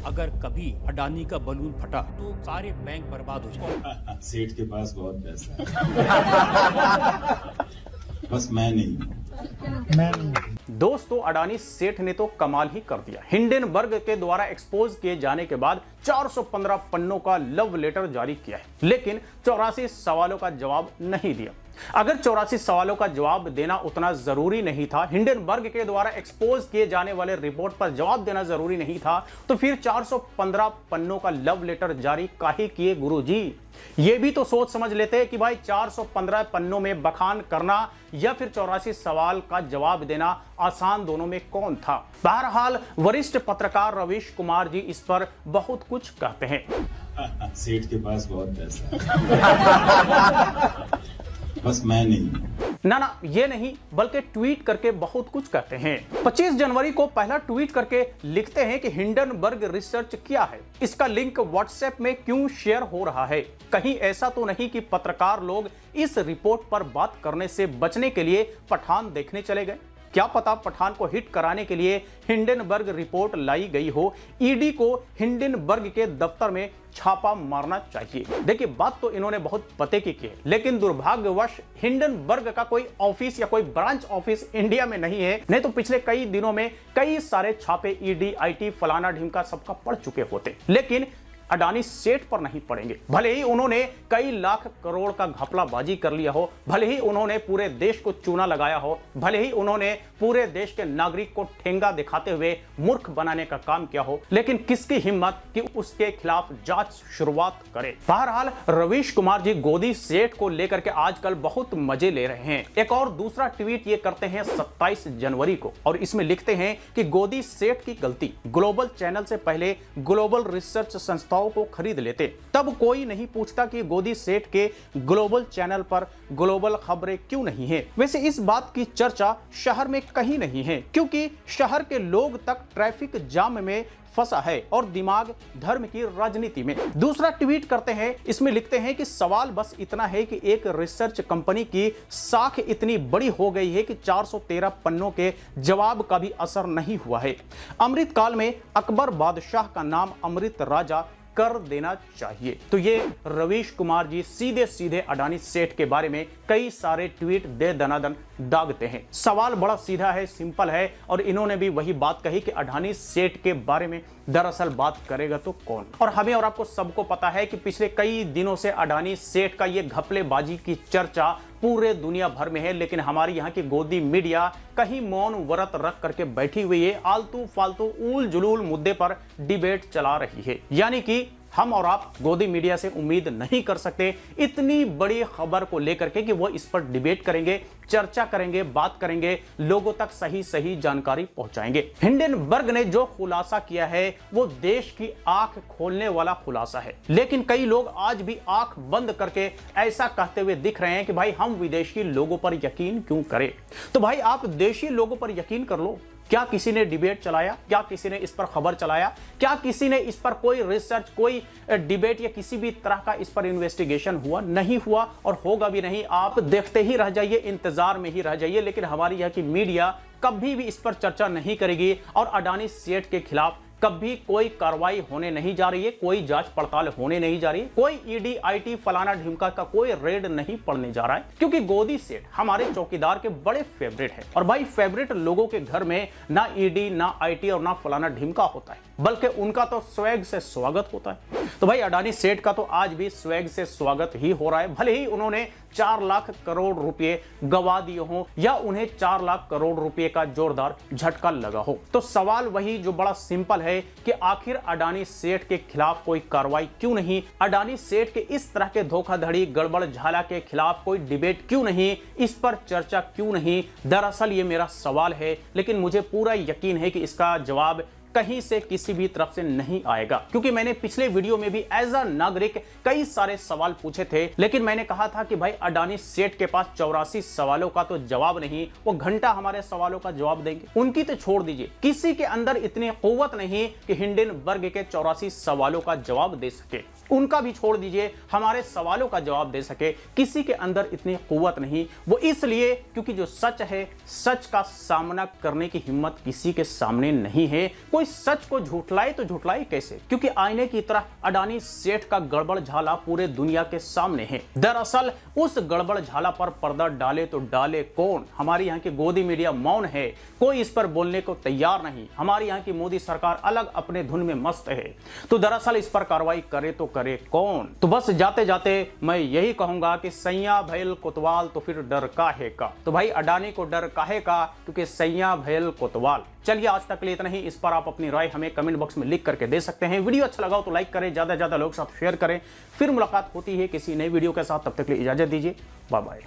अगर कभी अडानी का बलून फटा तो सारे बैंक बर्बाद हो जाए। सेठ के पास बहुत पैसा है। बस मैं नहीं। दोस्तों, अडानी सेठ ने तो कमाल ही कर दिया। हिंडनबर्ग के द्वारा एक्सपोज किए जाने के बाद 415 पन्नों का लव लेटर जारी किया है, लेकिन 84 सवालों का जवाब नहीं दिया। अगर 84 सवालों का जवाब देना उतना जरूरी नहीं था, हिंडनबर्ग के द्वारा एक्सपोज किए जाने वाले रिपोर्ट पर जवाब देना जरूरी नहीं था, तो फिर 415 पन्नों का लव लेटर जारी काहे किए गुरुजी? ये भी तो सोच समझ लेते कि भाई 415 पन्नों में बखान करना या फिर 84 सवाल का जवाब देना आसान, दोनों में कौन था? बहरहाल वरिष्ठ पत्रकार रवीश कुमार जी इस पर बहुत कुछ कहते हैं। सेठ के पास बहुत पैसा है। बस मैं नहीं। ना, ये नहीं, बल्कि ट्वीट करके बहुत कुछ कहते हैं। 25 जनवरी को पहला ट्वीट करके लिखते हैं कि हिंडनबर्ग रिसर्च क्या है, इसका लिंक व्हाट्सएप में क्यों शेयर हो रहा है? कहीं ऐसा तो नहीं कि पत्रकार लोग इस रिपोर्ट पर बात करने से बचने के लिए पठान देखने चले गए? क्या पता पठान को हिट कराने के लिए हिंडनबर्ग रिपोर्ट लाई गई हो। ईडी को हिंडनबर्ग के दफ्तर में छापा मारना चाहिए। देखिए, बात तो इन्होंने बहुत पते की है, लेकिन दुर्भाग्यवश हिंडनबर्ग का कोई ऑफिस या कोई ब्रांच ऑफिस इंडिया में नहीं है, नहीं तो पिछले कई दिनों में कई सारे छापे ईडी, आईटी, फलाना ढिमका सबका पड़ चुके होते। लेकिन अडानी सेठ पर नहीं पड़ेंगे। भले ही उन्होंने कई लाख करोड़ का घपलाबाजी कर लिया हो, भले ही उन्होंने पूरे देश को चूना लगाया हो, भले ही उन्होंने पूरे देश के नागरिक को ठेंगा दिखाते हुए मूर्ख बनाने का काम किया हो, लेकिन किसकी हिम्मत कि उसके खिलाफ जांच शुरुआत करे? बहरहाल रवीश कुमार जी गोदी सेठ को लेकर के आजकल बहुत मजे ले रहे हैं। एक और दूसरा ट्वीट ये करते हैं 27 जनवरी को, और इसमें लिखते हैं कि गोदी सेठ की गलती, ग्लोबल चैनल से पहले ग्लोबल रिसर्च संस्था को खरीद लेते, तब कोई नहीं पूछता कि गोदी सेठ के ग्लोबल चैनल पर ग्लोबल खबरें क्यों नहीं है। वैसे इस बात की चर्चा शहर में कहीं नहीं है, क्योंकि शहर के लोग तक ट्रैफिक जाम में फंसा है और दिमाग धर्म की राजनीति में। दूसरा ट्वीट करते हैं, इसमें लिखते हैं कि सवाल बस इतना है कि एक रिसर्च कंपनी की साख इतनी बड़ी हो गई है कि 413 पन्नों के जवाब का भी असर नहीं हुआ है। अमृत काल में अकबर बादशाह का नाम अमृत राजा कर देना चाहिए। तो ये रवीश कुमार जी सीधे सीधे अडानी सेठ के बारे में कई सारे ट्वीट दे दनादन दागते हैं। सवाल बड़ा सीधा है, सिंपल है, और इन्होंने भी वही बात कही कि अडानी सेठ के बारे में दरअसल बात करेगा तो कौन? और हमें और आपको सबको पता है कि पिछले कई दिनों से अडानी सेठ का ये घपलेबाजी की चर्चा पूरे दुनिया भर में है, लेकिन हमारी यहाँ की गोदी मीडिया कहीं मौन व्रत रख करके बैठी हुई है, आलतू फालतू ऊल जुलूल मुद्दे पर डिबेट चला रही है। यानी कि हम और आप गोदी मीडिया से उम्मीद नहीं कर सकते इतनी बड़ी खबर को लेकर के कि वो इस पर डिबेट करेंगे, चर्चा करेंगे, बात करेंगे, लोगों तक सही सही जानकारी पहुंचाएंगे। हिंडनबर्ग ने जो खुलासा किया है वो देश की आंख खोलने वाला खुलासा है, लेकिन कई लोग आज भी आंख बंद करके ऐसा कहते हुए दिख रहे हैं कि भाई हम विदेशी लोगों पर यकीन क्यों करें? तो भाई आप देशी लोगों पर यकीन कर लो। क्या किसी ने डिबेट चलाया? क्या किसी ने इस पर खबर चलाया? क्या किसी ने इस पर कोई रिसर्च, कोई डिबेट या किसी भी तरह का इस पर इन्वेस्टिगेशन हुआ? नहीं हुआ और होगा भी नहीं। आप देखते ही रह जाइए, इंतजार में ही रह जाइए, लेकिन हमारी यहाँ की मीडिया कभी भी इस पर चर्चा नहीं करेगी और अडानी सेठ के खिलाफ कभी कोई कार्रवाई होने नहीं जा रही है, कोई जांच पड़ताल होने नहीं जा रही है, कोई ईडी, आईटी, फलाना ढिमका का कोई रेड नहीं पड़ने जा रहा है, क्योंकि गोदी सेठ हमारे चौकीदार के बड़े फेवरेट है। और भाई फेवरेट लोगों के घर में ना ईडी, ना आईटी और ना फलाना ढिमका होता है, बल्कि उनका तो स्वैग से स्वागत होता है। तो भाई अडानी सेठ का तो आज भी स्वैग से स्वागत ही हो रहा है, भले ही उन्होंने 4 लाख करोड़ रुपए गवा दिए हो या उन्हें 4 लाख करोड़ रुपए का जोरदार झटका लगा हो। तो सवाल वही जो बड़ा सिंपल है कि आखिर अडानी सेठ के खिलाफ कोई कार्रवाई क्यों नहीं? अडानी सेठ के इस तरह के धोखाधड़ी, गड़बड़ झाला के खिलाफ कोई डिबेट क्यों नहीं? इस पर चर्चा क्यों नहीं? दरअसल ये मेरा सवाल है, लेकिन मुझे पूरा यकीन है कि इसका जवाब कहीं से किसी भी तरफ से नहीं आएगा, क्योंकि मैंने पिछले वीडियो में भी एज अ नागरिक कई सारे सवाल पूछे थे, लेकिन मैंने कहा था कि भाई अडानी सेठ के पास 84 सवालों का तो जवाब नहीं, वो घंटा हमारे सवालों का जवाब देंगे। उनकी तो छोड़ दीजिए, किसी के अंदर इतनी कुव्वत नहीं कि हिंडनबर्ग के 84 सवालों का जवाब दे सके। उनका भी छोड़ दीजिए, हमारे सवालों का जवाब दे सके, किसी के अंदर इतनी कुव्वत नहीं। वो इसलिए क्योंकि जो सच है, सच का सामना करने की हिम्मत किसी के सामने नहीं है। कोई सच को झूठलाए तो झूठलाए कैसे? क्योंकि आईने की तरह अडानी सेठ का गड़बड़ झाला पूरे दुनिया के सामने है। दरअसल उस गड़बड़ झाला पर पर्दा डाले तो डाले कौन? हमारी यहाँ की गोदी मीडिया मौन है, कोई इस पर बोलने को तैयार नहीं। हमारी यहाँ की मोदी सरकार अलग अपने धुन में मस्त है। तो दरअसल इस पर कार्रवाई करे तो करे कौन? तो बस जाते जाते मैं यही कहूंगा कि सैया भैल कोतवाल तो फिर डर काहे का? तो भाई अडानी को डर काहे का? क्योंकि सैया भैल कोतवाल। चलिए आज तक के लिए इतना ही। इस पर आप अपनी राय हमें कमेंट बॉक्स में लिख करके दे सकते हैं। वीडियो अच्छा लगा हो तो लाइक करें, ज्यादा से ज्यादा लोग साथ शेयर करें। फिर मुलाकात होती है किसी नई वीडियो के साथ, तब तक के लिए इजाजत दीजिए। Bye bye.